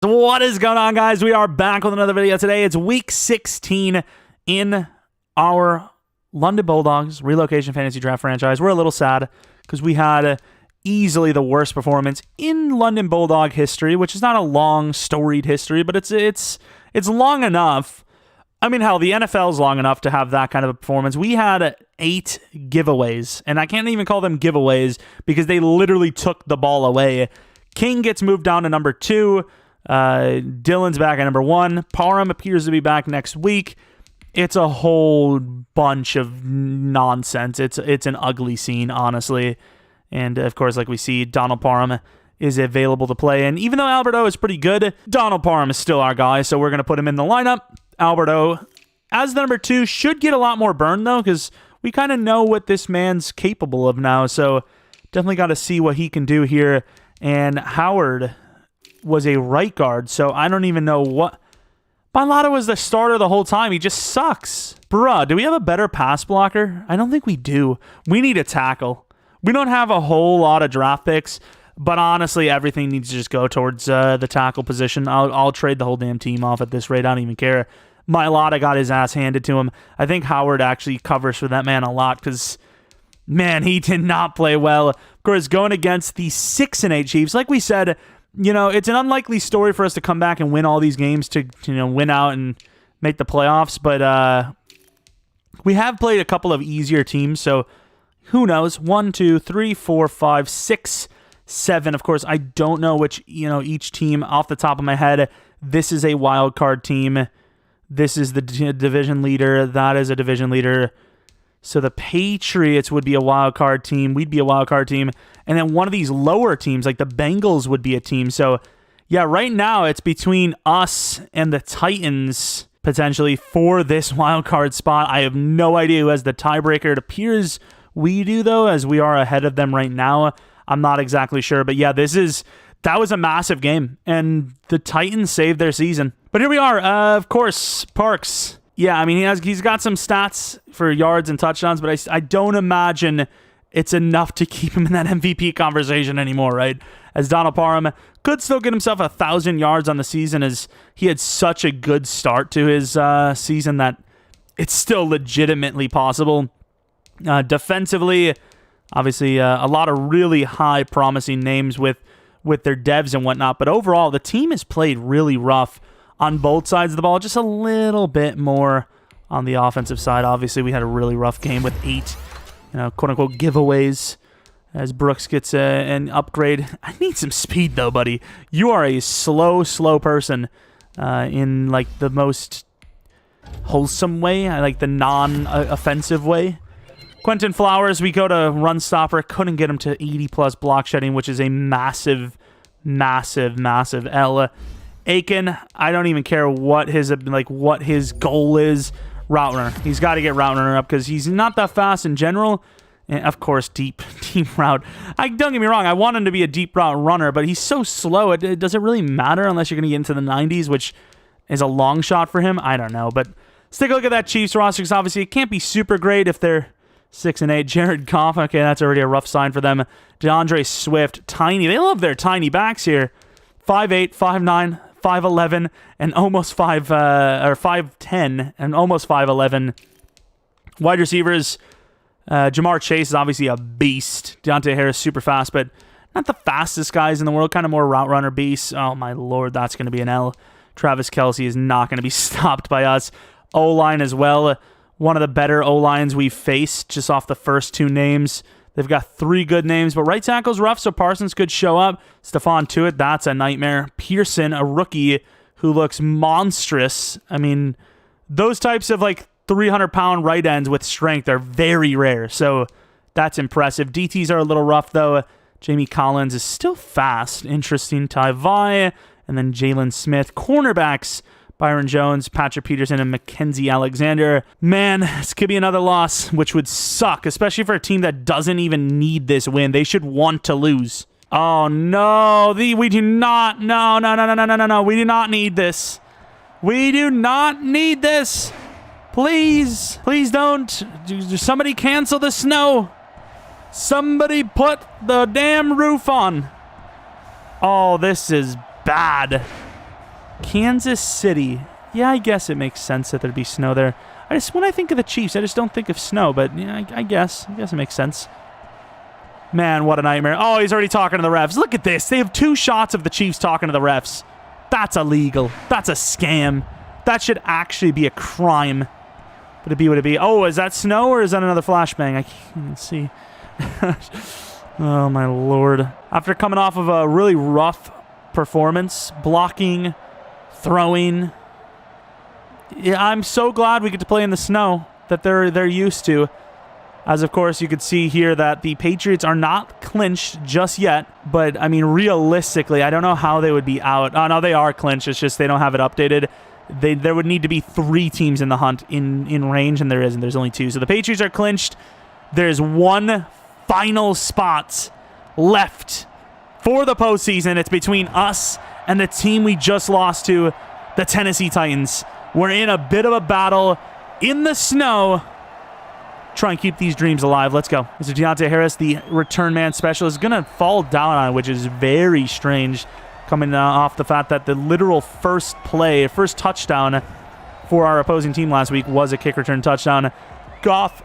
What is going on, guys? We are back with another video today. It's week 16 in our London Bulldogs Relocation Fantasy Draft franchise. We're a little sad because we had easily the worst performance in London Bulldog history, which is not a long, storied history, but it's long enough. I mean, hell, the NFL is long enough to have that kind of a performance. We had 8 giveaways, and I can't even call them giveaways because they literally took the ball away. King gets moved down to number 2. Dylan's back at number 1. Parham appears to be back next week. It's a whole bunch of nonsense. It's an ugly scene, honestly. And of course, like we see, Donald Parham is available to play. And even though Alberto is pretty good, Donald Parham is still our guy, so we're going to put him in the lineup. Alberto, as the number 2, should get a lot more burn, though, because we kind of know what this man's capable of now. So definitely got to see what he can do here. And Howard was a right guard, so I don't even know what... Balata was the starter the whole time. He just sucks. Bruh, do we have a better pass blocker? I don't think we do. We need a tackle. We don't have a whole lot of draft picks, but honestly, everything needs to just go towards the tackle position. I'll trade the whole damn team off at this rate. I don't even care. Mailata got his ass handed to him. I think Howard actually covers for that man a lot because, man, he did not play well. Of course, going against the 6-8 Chiefs, like we said, you know, it's an unlikely story for us to come back and win all these games to, you know, win out and make the playoffs. But we have played a couple of easier teams, so who knows? 1, 2, 3, 4, 5, 6, 7. Of course, I don't know which, you know, each team off the top of my head. This is a wild card team. This is the division leader. That is a division leader. So the Patriots would be a wild card team. We'd be a wild card team. And then one of these lower teams, like the Bengals, would be a team. So, yeah, right now it's between us and the Titans, potentially, for this wild card spot. I have no idea who has the tiebreaker. It appears we do, though, as we are ahead of them right now. I'm not exactly sure. But, yeah, that was a massive game. And the Titans saved their season. But here we are. Of course, Parks. Yeah, I mean, he's got some stats for yards and touchdowns, but I don't imagine it's enough to keep him in that MVP conversation anymore, right? As Donald Parham could still get himself 1,000 yards on the season, as he had such a good start to his season that it's still legitimately possible. Defensively, obviously, a lot of really high promising names with their devs and whatnot, but overall, the team has played really rough on both sides of the ball, just a little bit more on the offensive side. Obviously, we had a really rough game with 8, quote-unquote giveaways as Brooks gets an upgrade. I need some speed, though, buddy. You are a slow person in, like, the most wholesome way. I like the non-offensive way. Quentin Flowers, we go to run stopper. Couldn't get him to 80-plus block shedding, which is a massive L. Aiken, I don't even care what his goal is. Route runner. He's got to get route runner up because he's not that fast in general. And of course, deep route. Don't get me wrong. I want him to be a deep route runner, but he's so slow. It doesn't really matter unless you're going to get into the 90s, which is a long shot for him. I don't know. But let's take a look at that Chiefs roster because obviously it can't be super great if they're 6-8. Jared Goff. Okay, that's already a rough sign for them. DeAndre Swift. Tiny. They love their tiny backs here. 5'8", 5'9", 5'11", and almost 5'10", and almost 5'11". Wide receivers, Jamar Chase is obviously a beast. Deontay Harris, super fast, but not the fastest guys in the world. Kind of more route runner beast. Oh, my Lord, that's going to be an L. Travis Kelce is not going to be stopped by us. O-line as well. One of the better O-lines we've faced just off the first 2 names. They've got 3 good names, but right tackle's rough, so Parsons could show up. Stephon Tuitt, that's a nightmare. Pearson, a rookie who looks monstrous. I mean, those types of, like, 300-pound right ends with strength are very rare, so that's impressive. DTs are a little rough, though. Jamie Collins is still fast. Interesting. Ty Vi, and then Jalen Smith. Cornerbacks, Byron Jones, Patrick Peterson, and Mackenzie Alexander. Man, this could be another loss, which would suck, especially for a team that doesn't even need this win. They should want to lose. Oh, no. We do not. No. We do not need this. We do not need this. Please don't. Somebody cancel the snow. Somebody put the damn roof on. Oh, this is bad. Kansas City. Yeah, I guess it makes sense that there'd be snow there. When I think of the Chiefs, I just don't think of snow, but yeah, I guess it makes sense. Man, what a nightmare. Oh, he's already talking to the refs. Look at this. They have 2 shots of the Chiefs talking to the refs. That's illegal. That's a scam. That should actually be a crime. But it be what it be. Oh, is that snow or is that another flashbang? I can't see. Oh, my Lord. After coming off of a really rough performance, blocking, throwing, yeah, I'm so glad we get to play in the snow that they're used to. As, of course, you could see here that the Patriots are not clinched just yet. But, I mean, realistically, I don't know how they would be out. Oh, no, they are clinched. It's just they don't have it updated. There would need to be 3 teams in the hunt in range, and there isn't. There's only 2. So the Patriots are clinched. There's 1 final spot left for the postseason. It's between us and the team we just lost to, the Tennessee Titans. We're in a bit of a battle in the snow. Try and keep these dreams alive. Let's go. Mr. Deontay Harris, the return man specialist, is going to fall down on it, which is very strange, coming off the fact that the literal first touchdown for our opposing team last week was a kick return touchdown. Goff,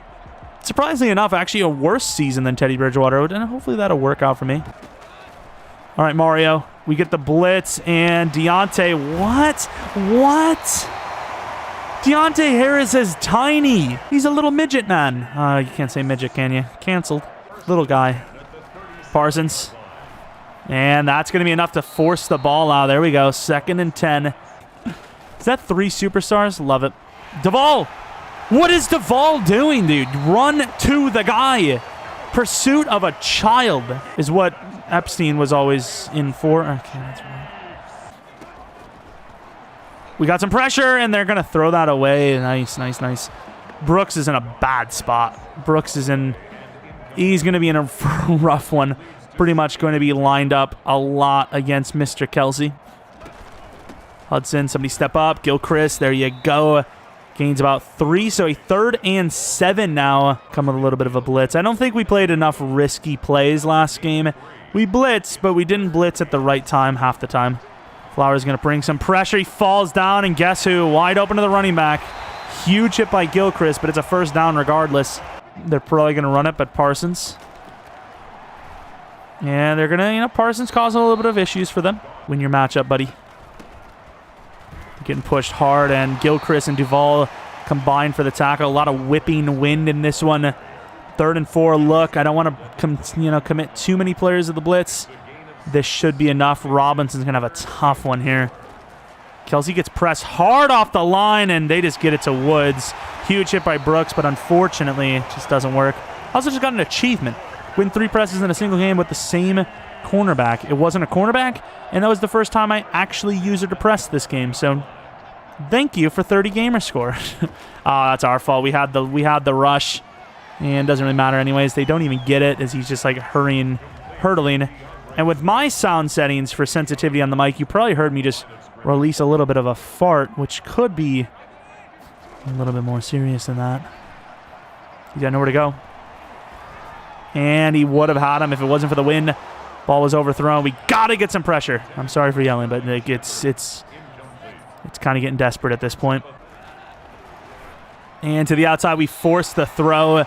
surprisingly enough, actually a worse season than Teddy Bridgewater, and hopefully that'll work out for me. All right, Mario, we get the blitz, and Deontay, what? Deontay Harris is tiny. He's a little midget, man. You can't say midget, can you? Canceled. Little guy. Parsons. And that's going to be enough to force the ball out. There we go. 2nd and 10. Is that 3 superstars? Love it. Duvall. What is Duvall doing, dude? Run to the guy. Pursuit of a child is what Epstein was always in for. Okay, that's right. We got some pressure, and they're going to throw that away. Nice. Brooks is in a bad spot. He's going to be in a rough one. Pretty much going to be lined up a lot against Mr. Kelsey. Hudson, somebody step up. Gilchrist, there you go. Gains about 3, so a 3rd and 7 now. Come with a little bit of a blitz. I don't think we played enough risky plays last game. We blitzed, but we didn't blitz at the right time half the time. Flowers going to bring some pressure. He falls down, and guess who? Wide open to the running back. Huge hit by Gilchrist, but it's a first down regardless. They're probably going to run it, but Parsons. Yeah, they're going to, Parsons causing a little bit of issues for them. Win your matchup, buddy. Getting pushed hard, and Gilchrist and Duvall combined for the tackle. A lot of whipping wind in this one. 3rd and 4 look. I don't want to, commit too many players to the blitz. This should be enough. Robinson's going to have a tough one here. Kelsey gets pressed hard off the line, and they just get it to Woods. Huge hit by Brooks, but unfortunately, it just doesn't work. Also just got an achievement. Win 3 presses in a single game with the same cornerback. It wasn't a cornerback, and that was the first time I actually used it to press this game. So thank you for 30 gamer score. That's our fault. We had the rush, and it doesn't really matter anyways. They don't even get it as he's just like hurtling. And with my sound settings for sensitivity on the mic, you probably heard me just release a little bit of a fart, which could be a little bit more serious than that. He's got nowhere to go. And he would have had him if it wasn't for the wind. Ball was overthrown. We got to get some pressure. I'm sorry for yelling, but it's kind of getting desperate at this point. And to the outside, we forced the throw.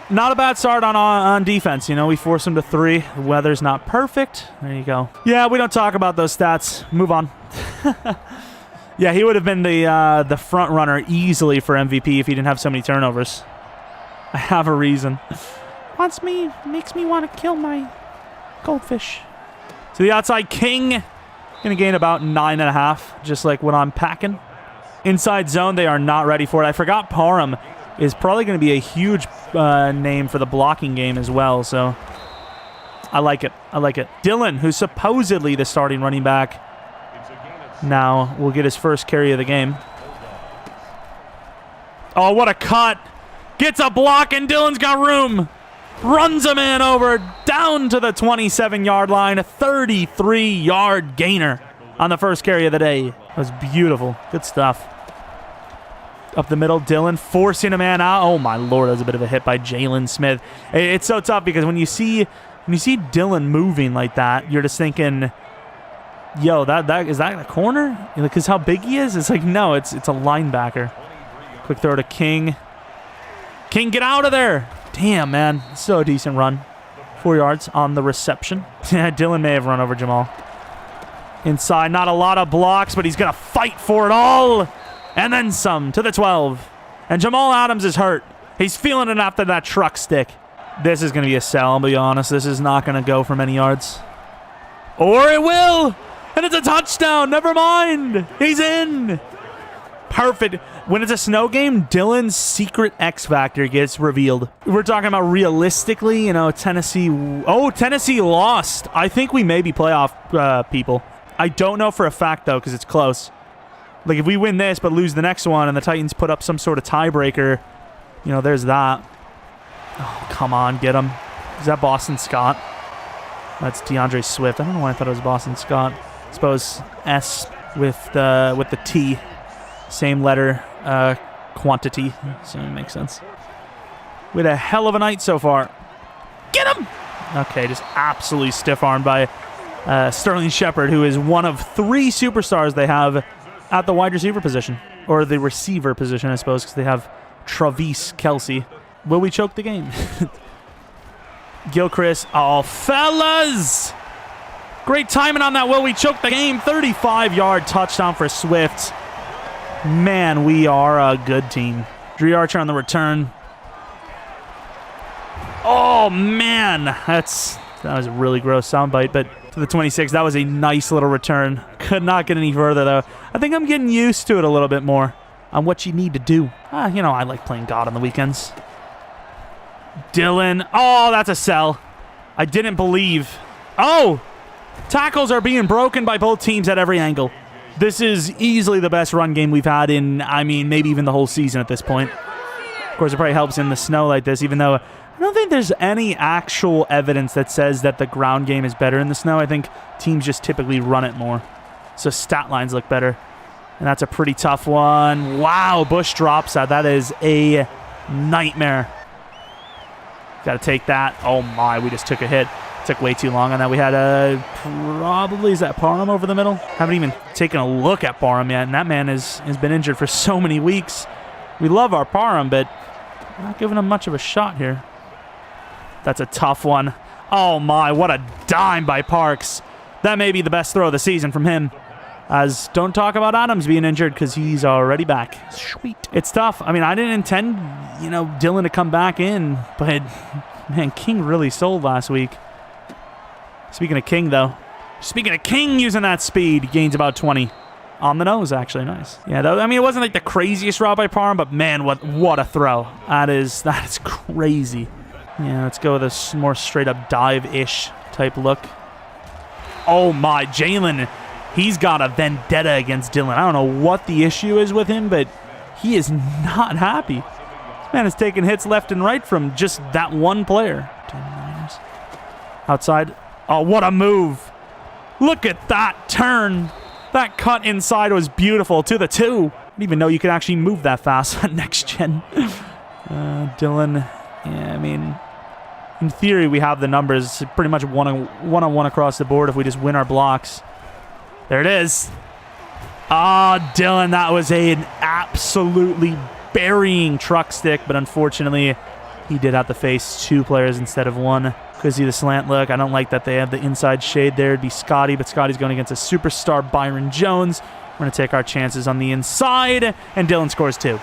Not a bad start on defense. We force them to 3. The weather's not perfect. There you go. Yeah, we don't talk about those stats. Move on. Yeah, he would have been the front runner easily for MVP if he didn't have so many turnovers. I have a reason. Makes me want to kill my goldfish. To the outside, King. Going to gain about 9.5, just like what I'm packing. Inside zone, they are not ready for it. I forgot Parham is probably going to be a huge name for the blocking game as well. So I like it. Dylan, who's supposedly the starting running back, now will get his first carry of the game. Oh, what a cut. Gets a block, and Dylan's got room. Runs a man over down to the 27-yard line. A 33-yard gainer on the first carry of the day. That was beautiful. Good stuff. Up the middle, Dylan forcing a man out. Oh, my Lord, that was a bit of a hit by Jalen Smith. It's so tough because when you see Dylan moving like that, you're just thinking, Yo, that is that a corner? Because how big he is? It's like, no, it's a linebacker. Quick throw to King. King, get out of there. Damn, man. So a decent run. 4 yards on the reception. Dylan may have run over Jamal. Inside, not a lot of blocks, but he's going to fight for it all. And then some to the 12. And Jamal Adams is hurt. He's feeling it after that truck stick. This is going to be a sell, I'll be honest. This is not going to go for many yards. Or it will. And it's a touchdown. Never mind. He's in. Perfect. When it's a snow game, Dylan's secret X factor gets revealed. We're talking about realistically, you know, Tennessee. Oh, Tennessee lost. I think we may be playoff people. I don't know for a fact, though, because it's close. Like, if we win this but lose the next one and the Titans put up some sort of tiebreaker, you know, there's that. Oh, come on, get him. Is that Boston Scott? That's DeAndre Swift. I don't know why I thought it was Boston Scott. I suppose S with the T. Same letter, quantity. So it makes sense. We had a hell of a night so far. Get him! Okay, just absolutely stiff-armed by Sterling Shepard, who is one of 3 superstars they have at the wide receiver position. Or the receiver position, I suppose, because they have Travis Kelce. Will we choke the game? Gilchrist. Oh, fellas! Great timing on that. Will we choke the game? 35-yard touchdown for Swift. Man, we are a good team. Dre Archer on the return. Oh, man. That was a really gross soundbite, but to the 26, that was a nice little return. Could not get any further, though. I think I'm getting used to it a little bit more on what you need to do. You know, I like playing God on the weekends. Dylan. Oh, that's a sell. I didn't believe. Oh! Tackles are being broken by both teams at every angle. This is easily the best run game we've had in, I mean, maybe even the whole season at this point. Of course, it probably helps in the snow like this, even though I don't think there's any actual evidence that says that the ground game is better in the snow. I think teams just typically run it more. So stat lines look better. And that's a pretty tough one. Wow, Bush drops that. That is a nightmare. Got to take that. Oh, my, we just took a hit. Took way too long on that. We had probably, is that Parham over the middle? Haven't even taken a look at Parham yet, and that man has been injured for so many weeks. We love our Parham, but we're not giving him much of a shot here. That's a tough one. Oh, my, what a dime by Parks. That may be the best throw of the season from him. As don't talk about Adams being injured because he's already back. Sweet. It's tough. I mean, I didn't intend, you know, Dylan to come back in, but, man, King really sold last week. Speaking of King, though. Speaking of King using that speed, gains about 20. On the nose, actually. Nice. Yeah, I mean, it wasn't like the craziest route by Parham, but man, what a throw. That is crazy. Yeah, let's go with a more straight-up dive-ish type look. Oh, my. Jalen, he's got a vendetta against Dylan. I don't know what the issue is with him, but he is not happy. This man is taking hits left and right from just that one player. Outside. Oh, what a move. Look at that turn. That cut inside was beautiful. To the 2. I didn't even know you could actually move that fast on next gen. Dylan, yeah, I mean, in theory, we have the numbers pretty much one-on-one across the board if we just win our blocks. There it is. Ah, Dylan, that was an absolutely burying truck stick, but unfortunately, he did have to face 2 players instead of 1. Could see the slant look. I don't like that they have the inside shade there. It'd be Scotty, but Scotty's going against a superstar, Byron Jones. We're going to take our chances on the inside, and Dylan scores 2.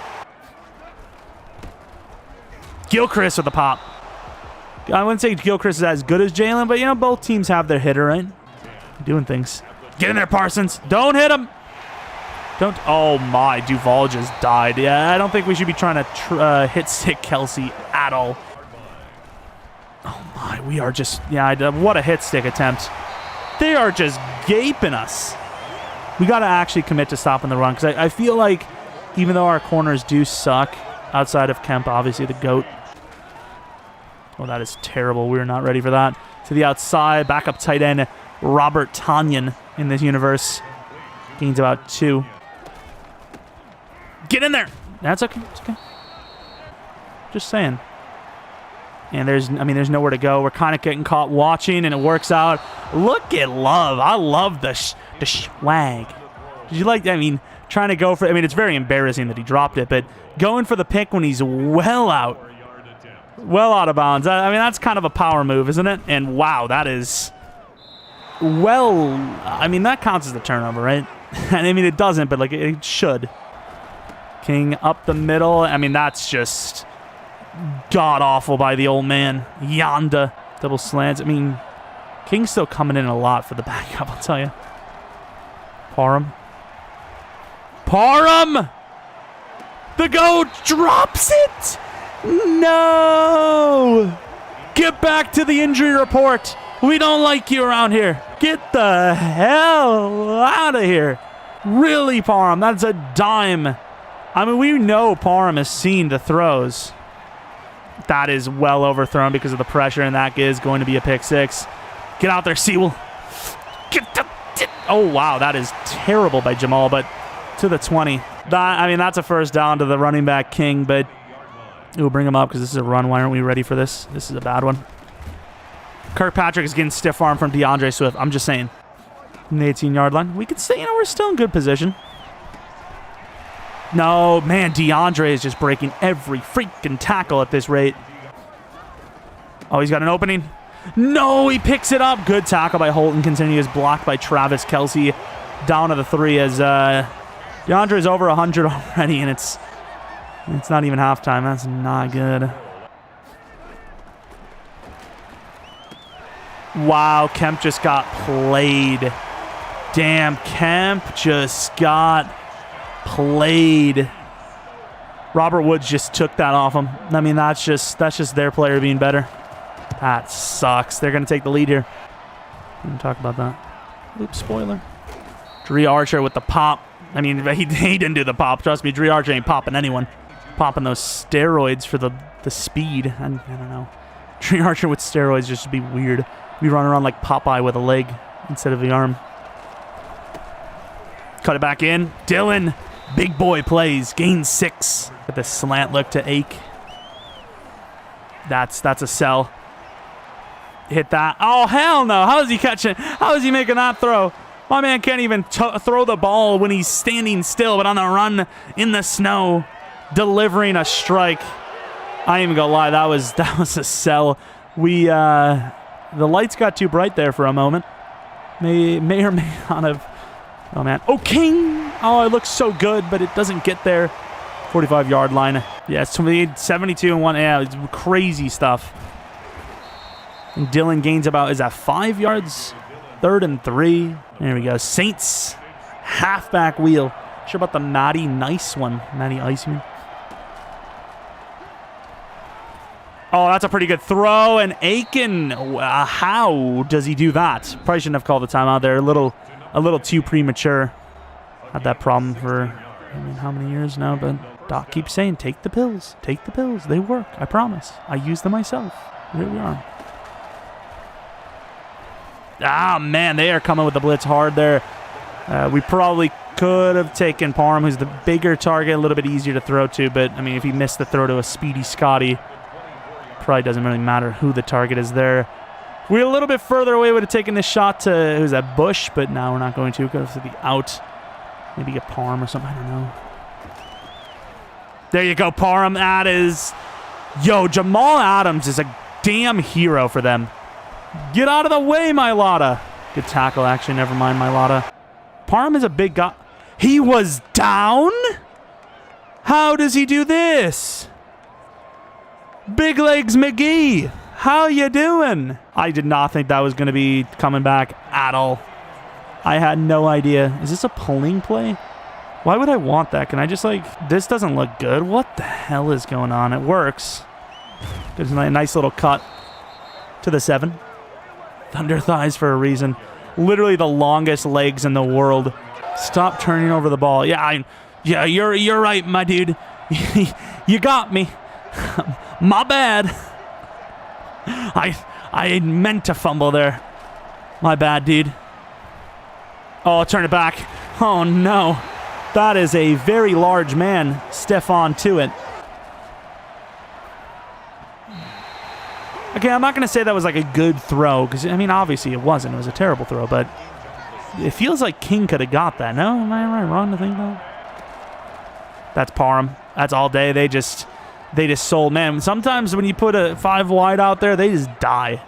Gilchrist with a pop. I wouldn't say Gilchrist is as good as Jalen, but, you know, both teams have their hitter, right? Doing things. Get in there, Parsons. Don't hit him. Don't. Oh, my. Duval just died. Yeah, I don't think we should be trying to hit stick Kelce at all. Oh, my. We are just... Yeah, what a hit stick attempt. They are just gaping us. We got to actually commit to stopping the run, because I feel like even though our corners do suck, outside of Kemp, obviously the GOAT. Oh, that is terrible. We were not ready for that. To the outside, backup tight end, Robert Tonyan in this universe. Gains about 2. Get in there. That's okay. It's okay. Just saying. And there's nowhere to go. We're kind of getting caught watching, and it works out. Look at Love. I love the swag. Did you like that? I mean, trying to go for, I mean, it's very embarrassing that he dropped it, but going for the pick when he's well out of bounds. I mean, that's kind of a power move, isn't it? And wow, that is, well, I mean, that counts as a turnover, right? I mean, it doesn't, but like it should. King up the middle. I mean, that's just god-awful by the old man. Yonda. Double slants. I mean, King's still coming in a lot for the backup, I'll tell you. Parham. Parham! The goat drops it! No! Get back to the injury report. We don't like you around here. Get the hell out of here. Really, Parham? That's a dime. I mean, we know Parham has seen the throws. That is well overthrown because of the pressure, and that is going to be a pick six. Get out there, Sewell. Oh, wow. That is terrible by Jamal, but to the 20. I mean, that's a first down to the running back, King, but we'll bring him up because this is a run. Why aren't we ready for this? This is a bad one. Kirkpatrick is getting stiff arm from DeAndre Swift. I'm just saying. From the 18-yard line. We could say, we're still in good position. No, man, DeAndre is just breaking every freaking tackle at this rate. Oh, he's got an opening. No, he picks it up. Good tackle by Holton. Continues blocked by Travis Kelce. Down to the 3 as DeAndre's over 100 already, and it's not even halftime. That's not good. Wow, Kemp just got played. Damn, Kemp just got played. Robert Woods just took that off him. I mean, that's just their player being better. That sucks. They're going to take the lead here. We can talk about that. Oops, spoiler. Dree Archer with the pop. I mean, he didn't do the pop. Trust me, Dree Archer ain't popping anyone. Popping those steroids for the speed. I don't know. Dree Archer with steroids just would be weird. We run around like Popeye with a leg instead of the arm. Cut it back in. Dylan. Big boy plays. Gains 6. With the slant look to Ake. That's a sell. Hit that. Oh, hell no. How is he catching? How is he making that throw? My man can't even throw the ball when he's standing still, but on the run in the snow, delivering a strike. I ain't even gonna lie, that was a sell. The lights got too bright there for a moment. May or may not have. Oh man. Oh, King. Oh, it looks so good, but it doesn't get there. 45-yard line. Yeah, it's 72 and 1. Yeah, it's crazy stuff. And Dylan gains about, is that 5 yards? 3rd and 3. There we go. Saints halfback wheel. Sure about the Matty Nice one. Matty Iceman. Oh, that's a pretty good throw. And Aiken, how does he do that? Probably shouldn't have called the timeout there. A little too premature. Had that problem for, I mean, how many years now? But Doc keeps saying, take the pills. Take the pills. They work. I promise. I use them myself. Here we are. Ah, man, they are coming with the blitz hard there. We probably could have taken Parham, who's the bigger target, a little bit easier to throw to. But, I mean, if he missed the throw to a speedy Scotty, probably doesn't really matter who the target is there. We're a little bit further away. Would have taken this shot to, who's that, Bush? But now we're not going to. Go to the out. Maybe get Parham or something. I don't know. There you go, Parham. That is... Yo, Jamal Adams is a damn hero for them. Get out of the way, Mailata. Good tackle, actually. Never mind, Mailata. Parham is a big guy. He was down? How does he do this? Big Legs McGee. How you doing? I did not think that was going to be coming back at all. I had no idea. Is this a pulling play? Why would I want that? Can I just like... This doesn't look good. What the hell is going on? It works. There's a nice little cut to the 7. Thunder thighs for a reason. Literally the longest legs in the world. Stop turning over the ball. Yeah, you're right, my dude. You got me. My bad. I meant to fumble there. My bad, dude. Oh, turn it back. Oh, no. That is a very large man. Stefan to it. Okay, I'm not going to say that was like a good throw, because, I mean, obviously it wasn't. It was a terrible throw, but It feels like King could have got that. No? Am I wrong to think that? That's Parham. That's all day. They just sold. Man, sometimes when you put a 5 wide out there, they just die.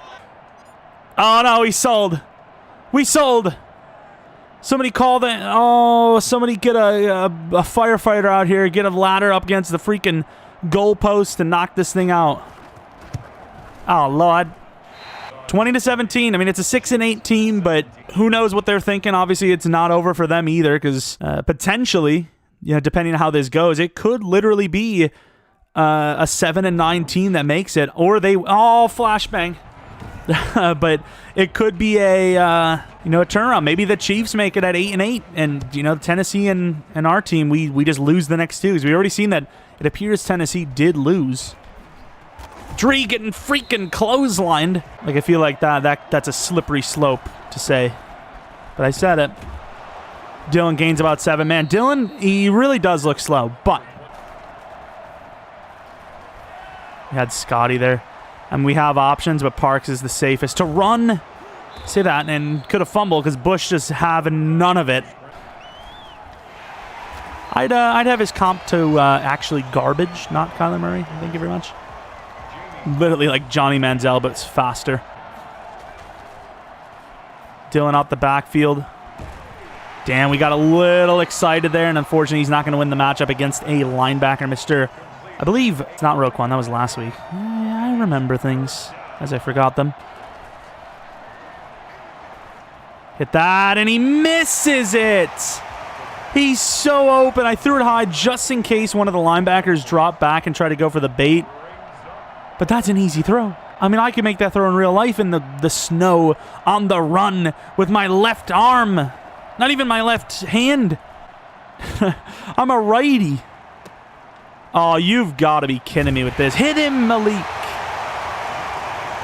Oh, no, we sold. We sold. Somebody call the... Oh, somebody get a firefighter out here. Get a ladder up against the freaking goalpost and knock this thing out. Oh, Lord. 20-17. I mean, it's a 6-8 team, but who knows what they're thinking. Obviously, it's not over for them either because potentially, you know, depending on how this goes, it could literally be a 7-9 team that makes it, or they... Oh, flashbang. But it could be a you know, a turnaround. Maybe the Chiefs make it at 8-8, and you know, Tennessee and our team, we just lose the next two. Because we already seen that it appears Tennessee did lose. Dree getting freaking clotheslined. Like, I feel like that's a slippery slope to say, but I said it. Dylan gains about 7. Man, Dylan, he really does look slow, but we had Scotty there. And we have options, but Parks is the safest to run. Say that, and could have fumbled because Bush just having none of it. I'd have his comp to actually garbage, not Kyler Murray. Thank you very much. Literally like Johnny Manziel, but it's faster. Dylan out the backfield. Damn, we got a little excited there, and unfortunately he's not going to win the matchup against a linebacker, Mr. I believe it's not Roquan. That was last week. Yeah, I remember things as I forgot them. Hit that, and he misses it. He's so open. I threw it high just in case one of the linebackers dropped back and tried to go for the bait. But that's an easy throw. I mean, I could make that throw in real life in the snow on the run with my left arm. Not even my left hand. I'm a righty. Oh, you've got to be kidding me with this. Hit him, Malik.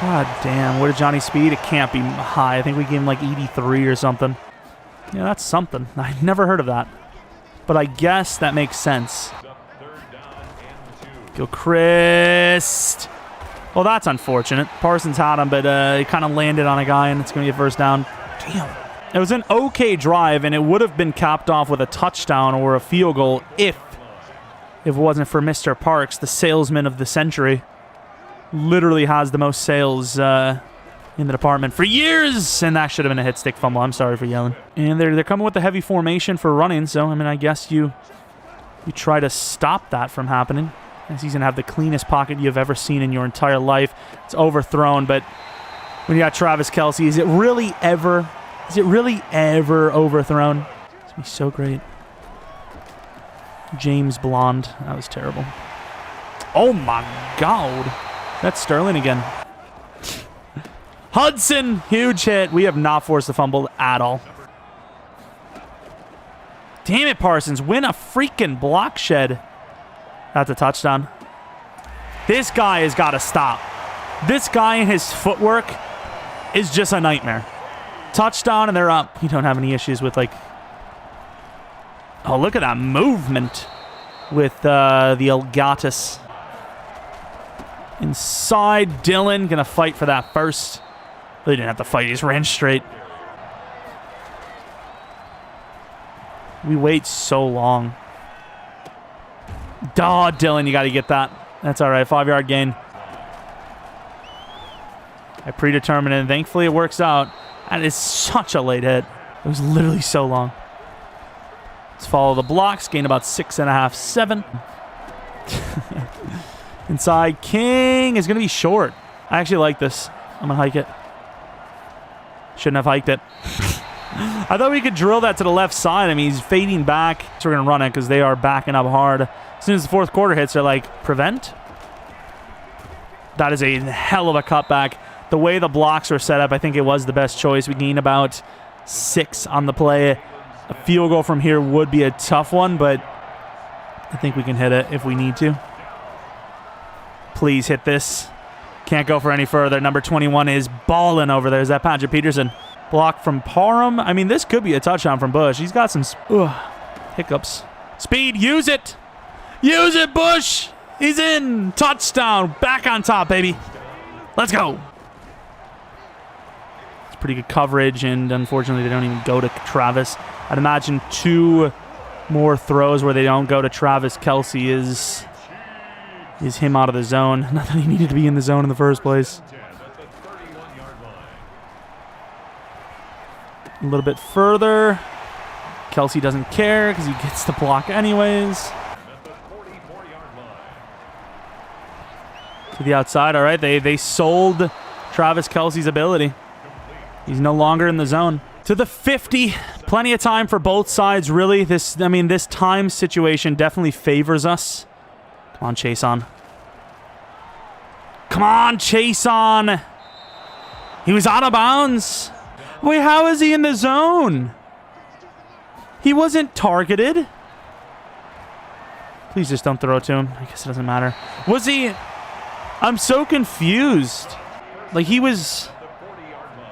God damn. What did Johnny speed? It can't be high. I think we gave him like 83 or something. Yeah, that's something. I've never heard of that. But I guess that makes sense. Go Chris. Well, that's unfortunate. Parsons had him, but he kind of landed on a guy, and it's going to be a first down. Damn. It was an okay drive, and it would have been capped off with a touchdown or a field goal if it wasn't for Mr. Parks, the salesman of the century. Literally has the most sales in the department for years, and that should have been a hit stick fumble. I'm sorry for yelling. And they're coming with the heavy formation for running, so I mean, I guess you try to stop that from happening. As he's gonna have the cleanest pocket you've ever seen in your entire life. It's overthrown, but when you got Travis Kelce, is it really ever overthrown? It's gonna be so great. James Blonde, that was terrible. Oh my God. That's Sterling again. Hudson, huge hit. We have not forced the fumble at all. Damn it, Parsons. Win a freaking block shed. That's a touchdown. This guy has got to stop. This guy and his footwork is just a nightmare. Touchdown, and they're up. You don't have any issues with, like... Oh, look at that movement with the Elgatus. Inside, Dylan going to fight for that first. Really didn't have to fight. He just ran straight. We wait so long. Duh, Dylan, you got to get that. That's all right. 5-yard gain. I predetermined it, and thankfully it works out. That is such a late hit. It was literally so long. Let's follow the blocks. Gain about 6.5, 7. Inside, King is going to be short. I actually like this. I'm going to hike it. Shouldn't have hiked it. I thought we could drill that to the left side. I mean, he's fading back. So we're going to run it because they are backing up hard. As soon as the fourth quarter hits, they're like, prevent? That is a hell of a cutback. The way the blocks are set up, I think it was the best choice. We gain about 6 on the play. A field goal from here would be a tough one, but I think we can hit it if we need to. Please hit this. Can't go for any further. Number 21 is balling over there. Is that Patrick Peterson? Block from Parham. I mean, this could be a touchdown from Bush. He's got some hiccups. Speed. Use it. Use it, Bush. He's in. Touchdown. Back on top, baby. Let's go. It's pretty good coverage, and unfortunately they don't even go to Travis. I'd imagine 2 more throws where they don't go to Travis Kelce is him out of the zone. Not that he needed to be in the zone in the first place. A little bit further. Kelce doesn't care because he gets the block anyways. To the outside. All right, they sold Travis Kelce's ability. He's no longer in the zone. To the 50. Plenty of time for both sides, really. This time situation definitely favors us. Come on, Chase on. Come on, Chase on. He was out of bounds. Wait, how is he in the zone? He wasn't targeted. Please just don't throw it to him. I guess it doesn't matter. Was he? I'm so confused. Like, he was...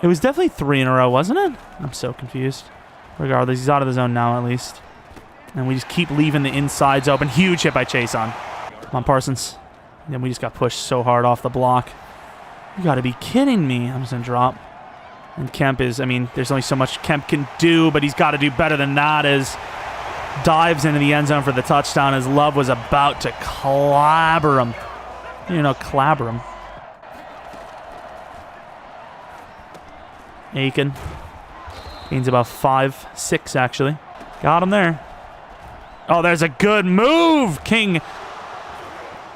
It was definitely 3 in a row, wasn't it? I'm so confused. Regardless, he's out of the zone now, at least. And we just keep leaving the insides open. Huge hit by Chase on. Come on, Parsons. And then we just got pushed so hard off the block. You got to be kidding me. I'm just going to drop. And Kemp is, I mean, there's only so much Kemp can do, but he's got to do better than that as dives into the end zone for the touchdown as Love was about to clobber him. You know, clobber him. Aiken. Gains about 5, 6 actually. Got him there. Oh, there's a good move, King.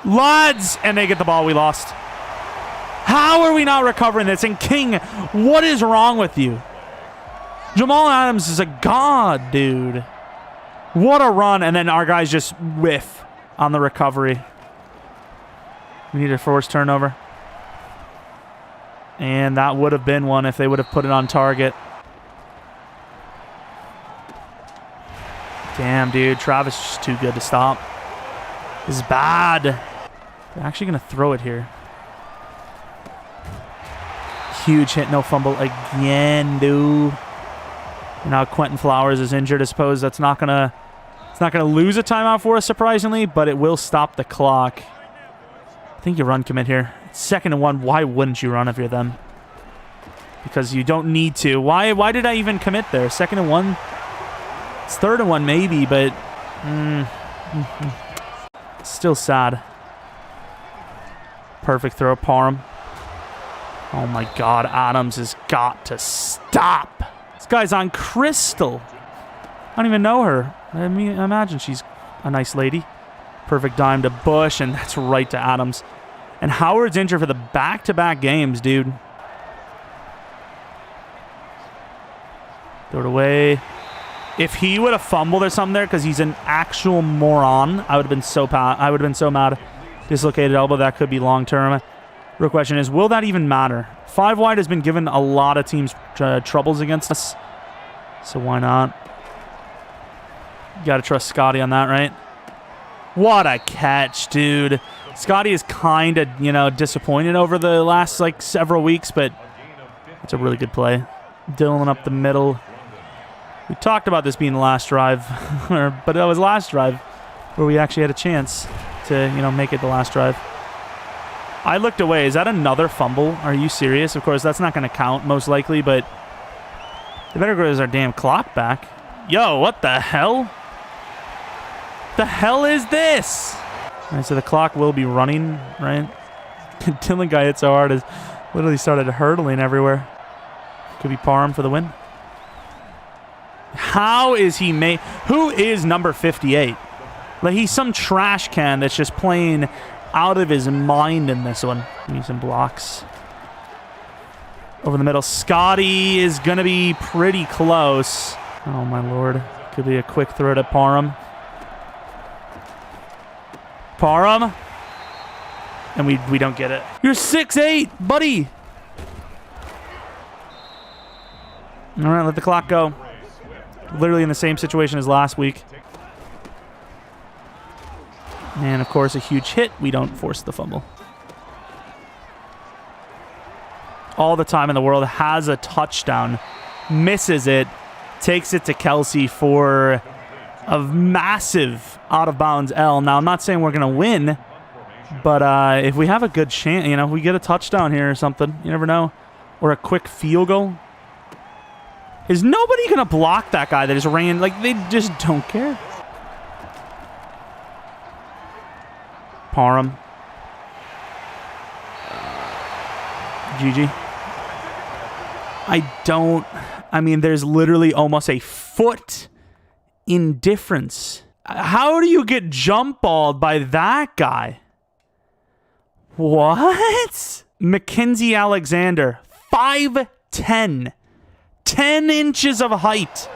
Lads, and they get the ball. We lost. How are we not recovering this? And King, what is wrong with you? Jamal Adams is a god, dude. What a run. And then our guys just whiff on the recovery. We need a forced turnover. And that would have been one if they would have put it on target. Damn, dude. Travis is just too good to stop. This is bad. They're actually going to throw it here. Huge hit, no fumble again, dude. And now Quentin Flowers is injured. I suppose that's not gonna lose a timeout for us, surprisingly, but it will stop the clock. I think you run commit here. 2nd and 1. Why wouldn't you run if you're them? Because you don't need to. Why did I even commit there? 2nd and 1. It's 3rd and 1 maybe, but still sad. Perfect throw, Parham. Oh my God, Adams has got to stop. This guy's on Crystal. I don't even know her. I mean, imagine she's a nice lady. Perfect dime to Bush, and that's right to Adams. And Howard's injured for the back-to-back games, dude. Throw it away. If he would have fumbled or something there, because he's an actual moron, I would have been so mad. Dislocated elbow, that could be long-term. Real question is, will that even matter? 5 wide has been given a lot of teams troubles against us, so why not? You got to trust Scotty on that, right? What a catch, dude. Scotty is kind of, disappointed over the last, several weeks, but it's a really good play. Dylan up the middle. We talked about this being the last drive, but it was last drive where we actually had a chance to, make it the last drive. I looked away. Is that another fumble? Are you serious? Of course, that's not going to count, most likely, but they better go to our damn clock back. Yo, what the hell? The hell is this? All right, so the clock will be running, right? Dylan guy hit so hard, has literally started hurtling everywhere. Could be Parham for the win. How is he made? Who is number 58? Like, he's some trash can that's just playing out of his mind in this one. Need some blocks. Over the middle. Scotty is going to be pretty close. Oh, my Lord. Could be a quick throw to Parham. Parham. And we don't get it. You're 6'8", buddy. All right, let the clock go. Literally in the same situation as last week. And, of course, a huge hit. We don't force the fumble. All the time in the world. Has a touchdown. Misses it. Takes it to Kelce for a massive out-of-bounds L. Now, I'm not saying we're going to win, but if we have a good chance, if we get a touchdown here or something, you never know. Or a quick field goal. Is nobody going to block that guy that just ran? Like, they just don't care. Parham. GG. I mean, there's literally almost a foot in difference. How do you get jump balled by that guy? What? Mackenzie Alexander, 5'10", 10 inches of height,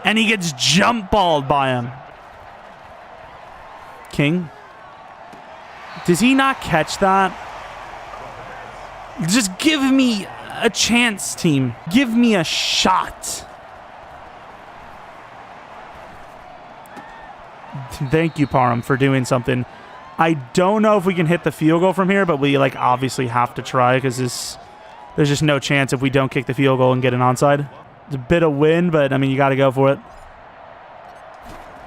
and he gets jump balled by him. King. Does he not catch that? Just give me a chance, team. Give me a shot. Thank you, Parham, for doing something. I don't know if we can hit the field goal from here, but we like obviously have to try because there's just no chance if we don't kick the field goal and get an onside. It's a bit of wind, but I mean, you got to go for it.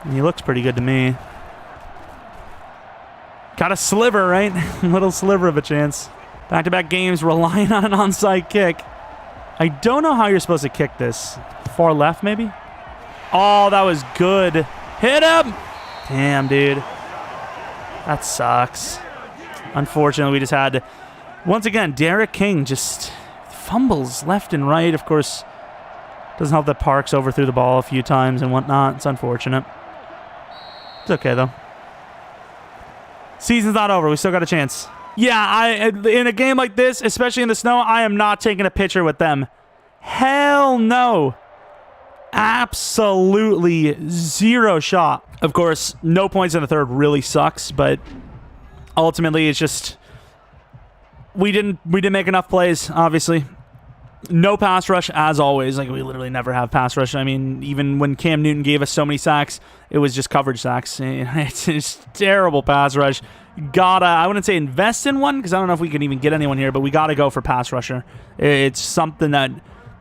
And he looks pretty good to me. Got a sliver, right? A little sliver of a chance. Back-to-back games relying on an onside kick. I don't know how you're supposed to kick this. Far left, maybe? Oh, that was good. Hit him! Damn, dude. That sucks. Unfortunately, we just had... Once again, Derek King just fumbles left and right. Of course, doesn't help that Parks overthrew the ball a few times and whatnot. It's unfortunate. It's okay, though. Season's not over. We still got a chance. Yeah, in a game like this, especially in the snow, I am not taking a picture with them. Hell no. Absolutely zero shot. Of course, no points in the third really sucks, but ultimately it's just we didn't make enough plays, obviously. No pass rush, as always. Like, we literally never have pass rush. I mean, even when Cam Newton gave us so many sacks, it was just coverage sacks. It's just terrible pass rush. Gotta, I wouldn't say invest in one, because I don't know if we can even get anyone here, but we gotta go for pass rusher. It's something that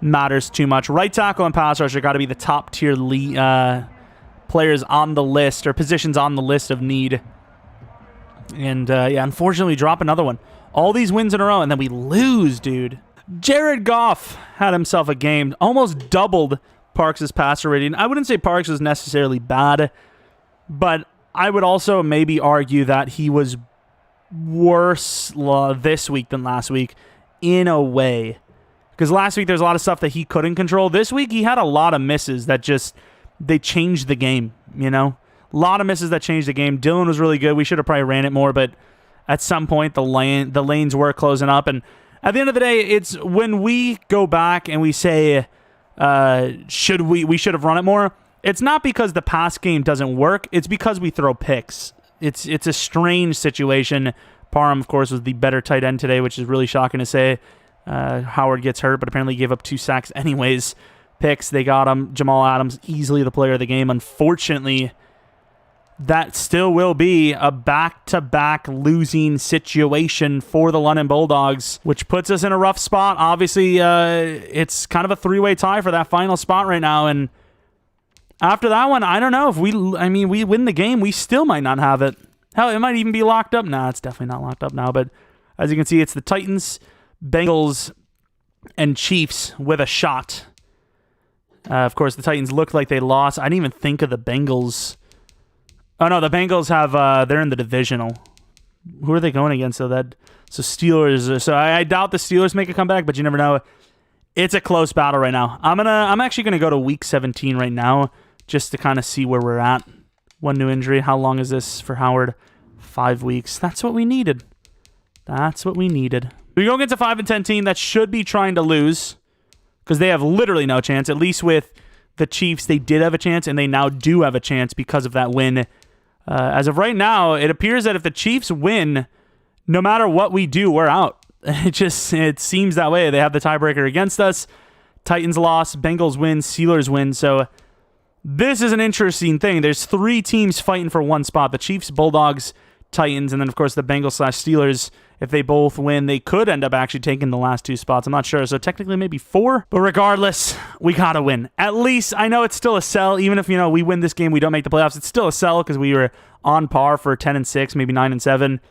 matters too much. Right tackle and pass rusher got to be the top tier players on the list, or positions on the list of need. And yeah, unfortunately, we drop another one. All these wins in a row, and then we lose, dude. Jared Goff had himself a game, almost doubled Parks' passer rating. I wouldn't say Parks was necessarily bad, but I would also maybe argue that he was worse this week than last week in a way. Because last week there's a lot of stuff that he couldn't control. This week he had a lot of misses that just, they changed the game, you know? A lot of misses that changed the game. Dylan was really good. We should have probably ran it more, but at some point the lanes were closing up. And at the end of the day, it's when we go back and we say, we should have run it more. It's not because the pass game doesn't work. It's because we throw picks. It's a strange situation. Parham, of course, was the better tight end today, which is really shocking to say. Howard gets hurt, but apparently gave up 2 sacks anyways. Picks, they got him. Jamal Adams, easily the player of the game. Unfortunately, that still will be a back-to-back losing situation for the London Bulldogs, which puts us in a rough spot. Obviously, it's kind of a 3-way tie for that final spot right now, and after that one, I don't know if we win the game, we still might not have it. Hell, it might even be locked up. Nah, it's definitely not locked up now, but as you can see, it's the Titans, Bengals, and Chiefs with a shot. Of course, the Titans looked like they lost. I didn't even think of the Bengals. Oh, no, the Bengals have, they're in the divisional. Who are they going against? So Steelers. So I doubt the Steelers make a comeback, but you never know. It's a close battle right now. I'm actually going to go to week 17 right now just to kind of see where we're at. One new injury. How long is this for Howard? 5 weeks. That's what we needed. That's what we needed. We go against a 5-10 team that should be trying to lose because they have literally no chance. At least with the Chiefs, they did have a chance, and they now do have a chance because of that win. As of right now, it appears that if the Chiefs win, no matter what we do, we're out. It seems that way. They have the tiebreaker against us. Titans lost, Bengals win, Steelers win. So this is an interesting thing. There's 3 teams fighting for one spot. The Chiefs, Bulldogs, Titans, and then, of course, the Bengals/Steelers. If they both win, they could end up actually taking the last 2 spots. I'm not sure. So technically maybe 4. But regardless, we got to win. At least I know it's still a sell. Even if, we win this game, we don't make the playoffs. It's still a sell because we were on par for 10-6, maybe 9-7.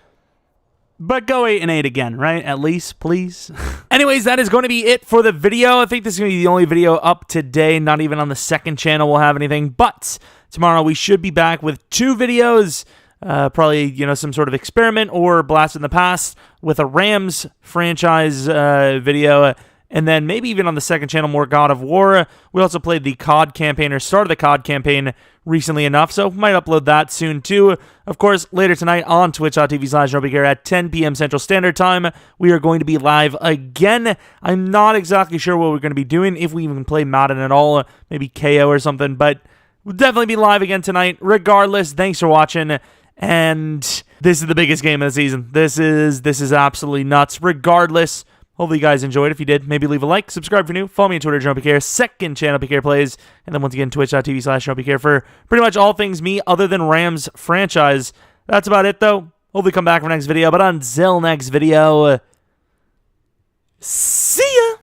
But go 8-8 again, right? At least, please. Anyways, that is going to be it for the video. I think this is going to be the only video up today. Not even on the second channel we'll have anything. But tomorrow we should be back with 2 videos. Probably, you know, some sort of experiment or blast in the past with a Rams franchise video. And then maybe even on the second channel, more God of War. We also played the COD campaign, or started the COD campaign recently enough, so might upload that soon too. Of course, later tonight on twitch.tv/Jeromepkr at 10 p.m. Central Standard Time, we are going to be live again. I'm not exactly sure what we're going to be doing, if we even play Madden at all, maybe KO or something, but we'll definitely be live again tonight. Regardless, thanks for watching, and this is the biggest game of the season. This is absolutely nuts. Regardless, hopefully you guys enjoyed. If you did, maybe leave a like, subscribe if you're new, follow me on Twitter, Jeromepkr, second channel, PK Plays, and then once again, twitch.tv/Jeromepkr for pretty much all things me other than Rams franchise. That's about it, though. Hopefully come back for next video, but until next video, see ya!